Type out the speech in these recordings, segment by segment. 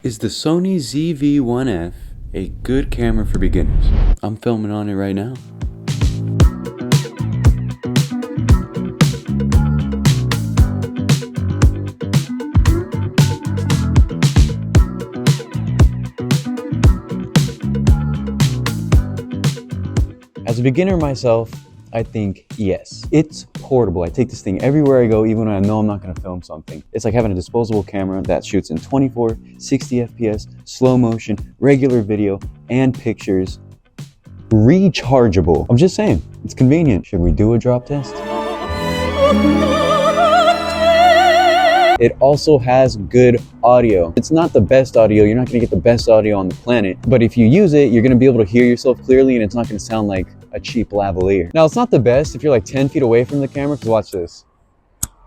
Is the Sony ZV-1F a good camera for beginners? I'm filming on it right now. As a beginner myself, I think yes. It's portable. I take this thing everywhere I go, even when I know I'm not going to film something. It's like having a disposable camera that shoots in 24, 60 FPS, slow motion, regular video, and pictures. Rechargeable. I'm just saying, it's convenient. Should we do a drop test? It also has good audio. It's not the best audio. You're not going to get the best audio on the planet. But if you use it, you're going to be able to hear yourself clearly, and it's not going to sound like a cheap lavalier. Now, it's not the best if you're like 10 feet away from the camera, because watch this.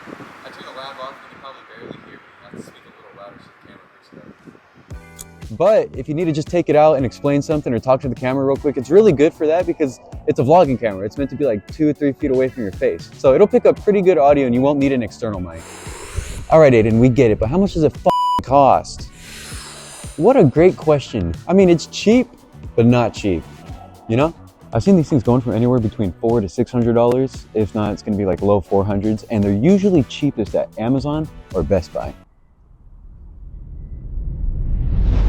I turn the lav off, you can probably barely hear me. I have to speak a little louder so the camera picks it up. But if you need to just take it out and explain something or talk to the camera real quick, it's really good for that because it's a vlogging camera. It's meant to be like 2 or 3 feet away from your face. So it'll pick up pretty good audio and you won't need an external mic. All right, Aiden, we get it, but how much does it cost? What a great question. I mean, it's cheap, but not cheap, you know? I've seen these things going from anywhere between $400 to $600. If not, it's gonna be like low 400s, and they're usually cheapest at Amazon or Best Buy.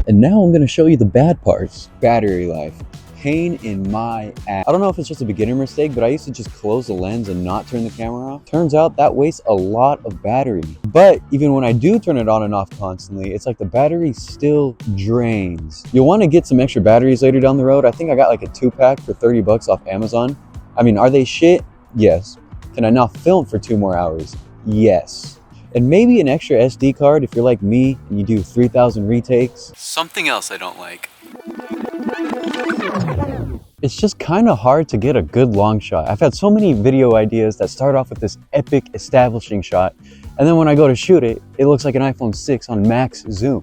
And now I'm gonna show you the bad parts. Battery life. Pain in my ass. I don't know if it's just a beginner mistake, but I used to just close the lens and not turn the camera off. Turns out that wastes a lot of battery. But even when I do turn it on and off constantly, it's like the battery still drains. You'll want to get some extra batteries later down the road. I think I got like a 2-pack for 30 bucks off Amazon. I mean, are they shit? Yes. Can I now film for 2 more hours? Yes. And maybe an extra SD card if you're like me and you do 3,000 retakes. Something else I don't like. It's just kind of hard to get a good long shot. I've had so many video ideas that start off with this epic establishing shot, and then when I go to shoot it, it looks like an iPhone 6 on max zoom.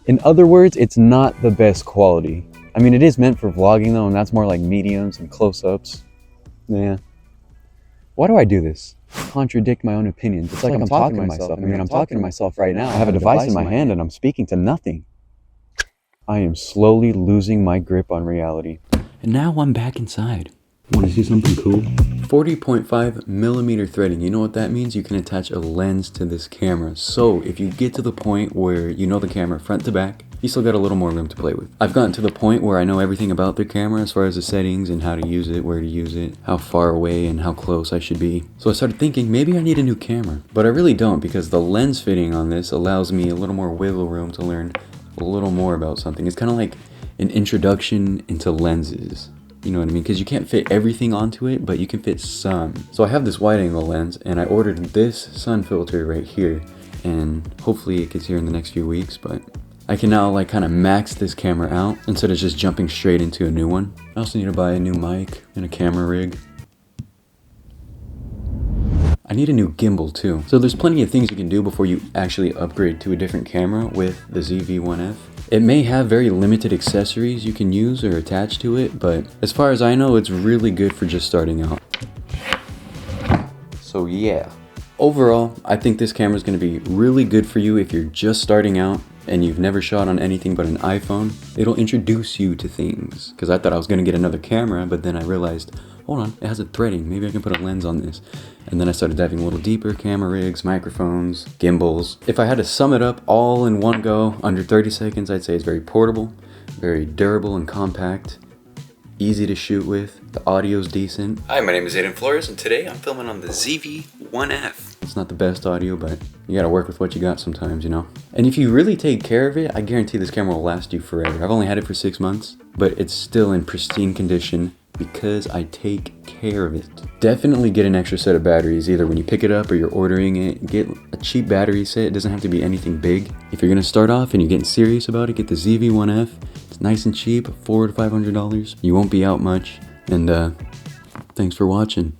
In other words, it's not the best quality. I mean, it is meant for vlogging though, and that's more like mediums and close-ups. Yeah. Why do I do this? Contradict my own opinions. It's like I'm talking to myself. I mean, I'm talking to myself right now. I have a device in my hand and I'm speaking to nothing. I am slowly losing my grip on reality. And now I'm back inside. Want to see something cool? 40.5 millimeter threading. You know what that means? You can attach a lens to this camera. So if you get to the point where you know the camera front to back, you still got a little more room to play with. I've gotten to the point where I know everything about the camera as far as the settings and how to use it, where to use it, how far away and how close I should be. So I started thinking maybe I need a new camera. But I really don't, because the lens fitting on this allows me a little more wiggle room to learn a little more about something. It's kind of like an introduction into lenses. You know what I mean? Because you can't fit everything onto it, but you can fit some. So I have this wide angle lens and I ordered this sun filter right here, and hopefully it gets here in the next few weeks, but I can now like kind of max this camera out instead of just jumping straight into a new one. I also need to buy a new mic and a camera rig. I need a new gimbal too. So there's plenty of things you can do before you actually upgrade to a different camera with the ZV-1F. It may have very limited accessories you can use or attach to it, but as far as I know, it's really good for just starting out. So yeah, overall, I think this camera is going to be really good for you if you're just starting out and you've never shot on anything but an iPhone. It'll introduce you to things, because I thought I was going to get another camera, but then I realized, hold on, it has a threading, maybe I can put a lens on this. And then I started diving a little deeper: camera rigs, microphones, gimbals. If I had to sum it up all in one go, under 30 seconds, I'd say it's very portable, very durable and compact, easy to shoot with, the audio's decent. Hi, my name is Aiden Flores, and today I'm filming on the ZV-1F. It's not the best audio, but you gotta work with what you got sometimes, you know? And if you really take care of it, I guarantee this camera will last you forever. I've only had it for 6 months, but it's still in pristine condition because I take care of it. Definitely get an extra set of batteries, either when you pick it up or you're ordering it. Get a cheap battery set. It doesn't have to be anything big. If you're gonna start off and you're getting serious about it, get the ZV-1F. It's nice and cheap, $400 to $500. You won't be out much. And thanks for watching.